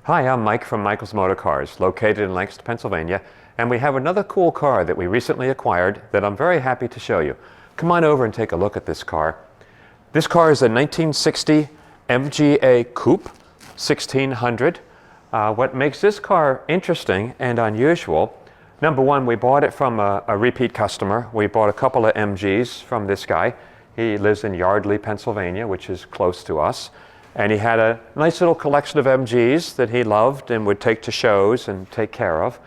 Hi, I'm Mike from Michael's Motor Cars, located in Lancaster, Pennsylvania, and we have another cool car that we recently acquired that I'm very happy to show you. Come on over and take a look at this car. This car is a 1960 MGA Coupe 1600. What makes this car interesting and unusual, number one, we bought it from a repeat customer. We bought a couple of MGs from this guy. He lives in Yardley, Pennsylvania, which is close to us. And he had a nice little collection of MGs that he loved and would take to shows and take care of.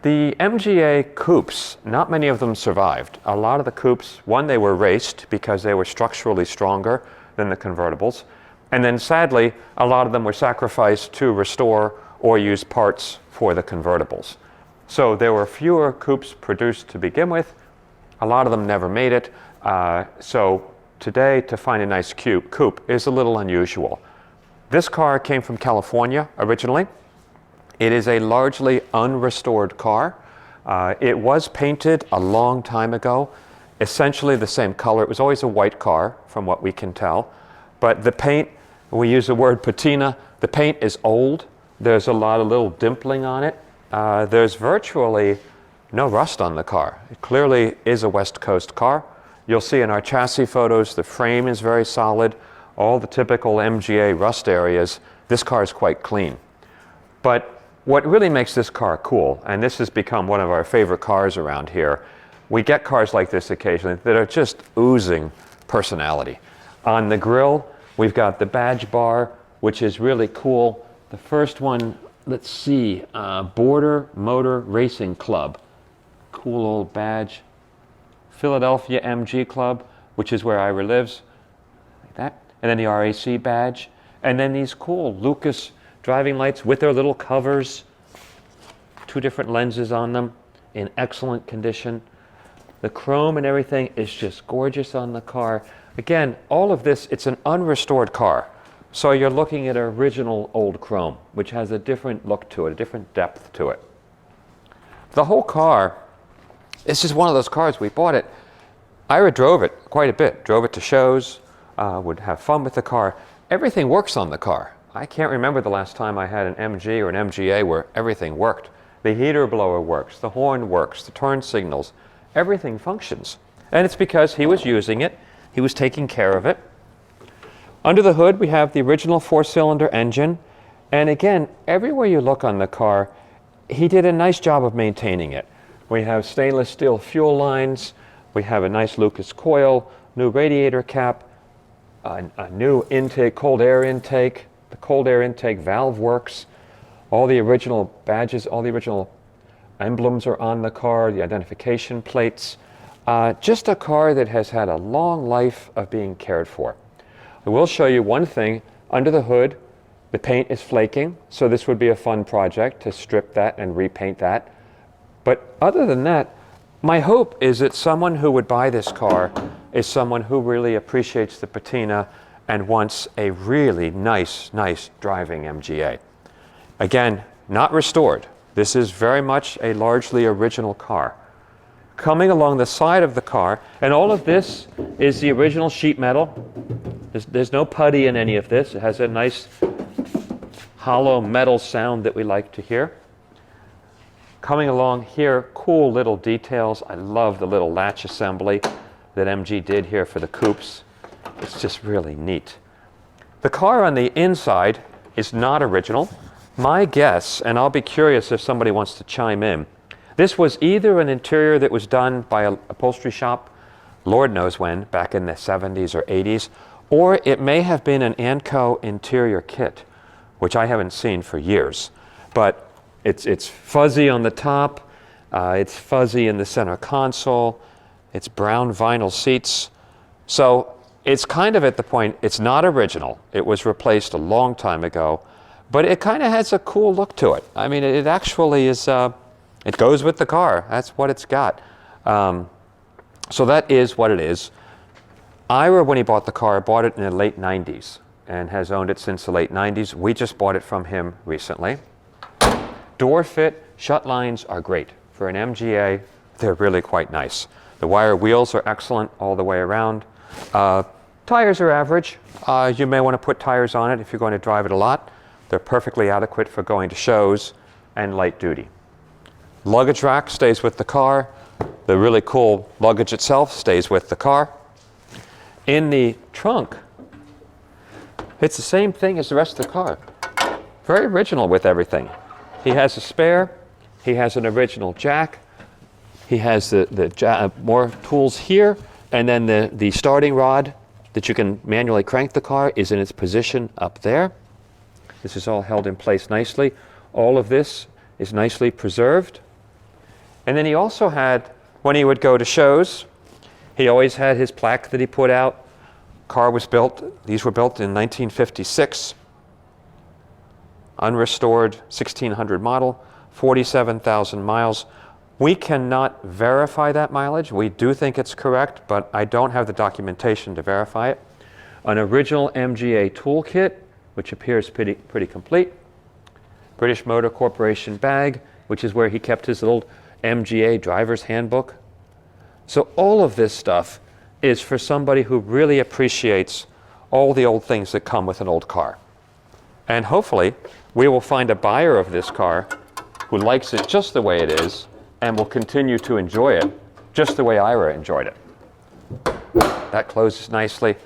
The MGA Coupes, not many of them survived. A lot of the Coupes, one, they were raced because they were structurally stronger than the convertibles. And then sadly, a lot of them were sacrificed to restore or use parts for the convertibles. So there were fewer Coupes produced to begin with. A lot of them never made it. So today, to find a nice coupe is a little unusual. This car came from California originally. It is a largely unrestored car. It was painted a long time ago, essentially the same color. It was always a white car, from what we can tell. But the paint, we use the word patina. The paint is old. There's a lot of little dimpling on it. There's virtually no rust on the car. It clearly is a West Coast car. You'll see in our chassis photos, the frame is very solid. All the typical MGA rust areas, this car is quite clean. But what really makes this car cool, and this has become one of our favorite cars around here, we get cars like this occasionally that are just oozing personality. On the grille, we've got the badge bar, which is really cool. The first one, let's see, Border Motor Racing Club. Cool old badge. Philadelphia MG Club, which is where Ira lives, like that. And then the RAC badge. And then these cool Lucas driving lights with their little covers, two different lenses on them, in excellent condition. The chrome and everything is just gorgeous on the car. Again, all of this, it's an unrestored car. So you're looking at original old chrome, which has a different look to it, a different depth to it. The whole car, this is one of those cars, we bought it. Ira drove it quite a bit, drove it to shows, would have fun with the car. Everything works on the car. I can't remember the last time I had an MG or an MGA where everything worked. The heater blower works, the horn works, the turn signals, everything functions. And it's because he was using it, he was taking care of it. Under the hood, we have the original 4-cylinder engine. And again, everywhere you look on the car, he did a nice job of maintaining it. We have stainless steel fuel lines. We have a nice Lucas coil, new radiator cap, a new intake, cold air intake. The cold air intake valve works. All the original badges, all the original emblems are on the car, the identification plates. Just a car that has had a long life of being cared for. I will show you one thing. Under the hood, the paint is flaking, so this would be a fun project to strip that and repaint that. But other than that, my hope is that someone who would buy this car is someone who really appreciates the patina and wants a really nice driving MGA. Again, not restored. This is very much a largely original car. Coming along the side of the car, and all of this is the original sheet metal. There's no putty in any of this. It has a nice hollow metal sound that we like to hear. Coming along here, cool little details. I love the little latch assembly that MG did here for the coupes. It's just really neat. The car on the inside is not original. My guess, and I'll be curious if somebody wants to chime in, this was either an interior that was done by an upholstery shop, Lord knows when, back in the 70s or 80s, or it may have been an Anco interior kit, which I haven't seen for years. But it's fuzzy on the top, it's fuzzy in the center console, it's brown vinyl seats. So it's kind of at the point, it's not original. It was replaced a long time ago, but it kind of has a cool look to it. I mean, it actually is, it goes with the car. That's what it's got. So that is what it is. Ira, when he bought the car, bought it in the late 90s and has owned it since the late 90s. We just bought it from him recently. Door fit, shut lines are great. For an MGA, they're really quite nice. The wire wheels are excellent all the way around. Tires are average. You may want to put tires on it if you're going to drive it a lot. They're perfectly adequate for going to shows and light duty. Luggage rack stays with the car. The really cool luggage itself stays with the car. In the trunk, it's the same thing as the rest of the car. Very original with everything. He has a spare. He has an original jack. He has more tools here. And then the starting rod that you can manually crank the car is in its position up there. This is all held in place nicely. All of this is nicely preserved. And then he also had, when he would go to shows, he always had his plaque that he put out. Car was built, these were built in 1956. Unrestored 1600 model, 47,000 miles. We cannot verify that mileage. We do think it's correct, but I don't have the documentation to verify it. An original MGA toolkit, which appears pretty complete. British Motor Corporation bag, which is where he kept his little MGA driver's handbook. So all of this stuff is for somebody who really appreciates all the old things that come with an old car. And hopefully, we will find a buyer of this car who likes it just the way it is and will continue to enjoy it just the way Ira enjoyed it. That closes nicely.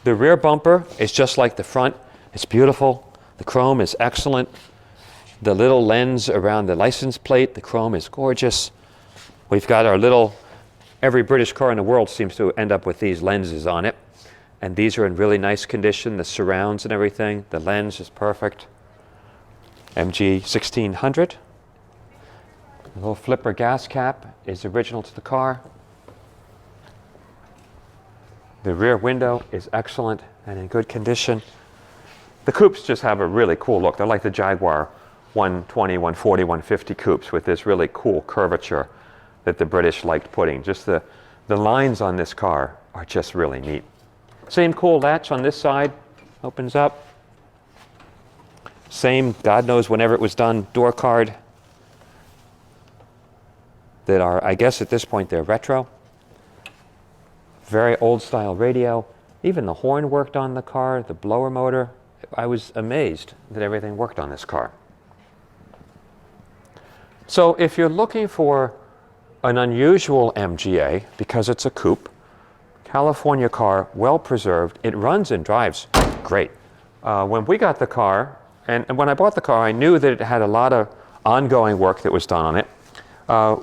The rear bumper is just like the front. It's beautiful. The chrome is excellent. The little lens around the license plate, the chrome is gorgeous. We've got our little, every British car in the world seems to end up with these lenses on it. And these are in really nice condition, the surrounds and everything. The lens is perfect. MG 1600. The little flipper gas cap is original to the car. The rear window is excellent and in good condition. The coupes just have a really cool look. They're like the Jaguar 120, 140, 150 coupes with this really cool curvature that the British liked putting. Just the lines on this car are just really neat. Same cool latch on this side, opens up. Same, God knows whenever it was done, door card that are, I guess at this point, they're retro. Very old style radio. Even the horn worked on the car, the blower motor. I was amazed that everything worked on this car. So if you're looking for an unusual MGA, because it's a coupe, California car, well preserved, it runs and drives great. When we got the car, and when I bought the car, I knew that it had a lot of ongoing work that was done on it.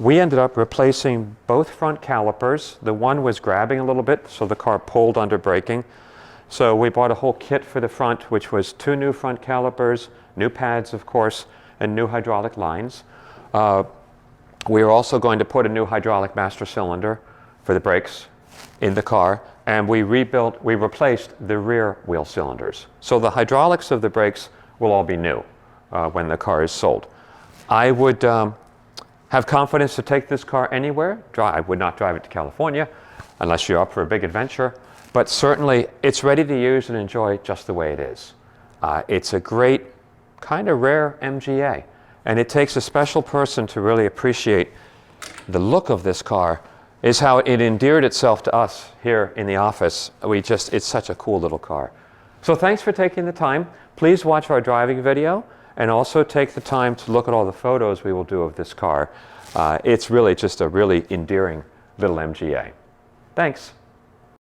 We ended up replacing both front calipers. The one was grabbing a little bit, so the car pulled under braking. So we bought a whole kit for the front, which was 2 new front calipers, new pads, of course, and new hydraulic lines. We are also going to put a new hydraulic master cylinder for the brakes in the car, and we replaced the rear wheel cylinders. So the hydraulics of the brakes will all be new when the car is sold. I would have confidence to take this car anywhere. I would not drive it to California unless you're up for a big adventure, but certainly it's ready to use and enjoy just the way it is. It's a great, kind of rare MGA. And it takes a special person to really appreciate the look of this car, is how it endeared itself to us here in the office. It's such a cool little car. So thanks for taking the time. Please watch our driving video and also take the time to look at all the photos we will do of this car. It's really just a really endearing little MGA. Thanks.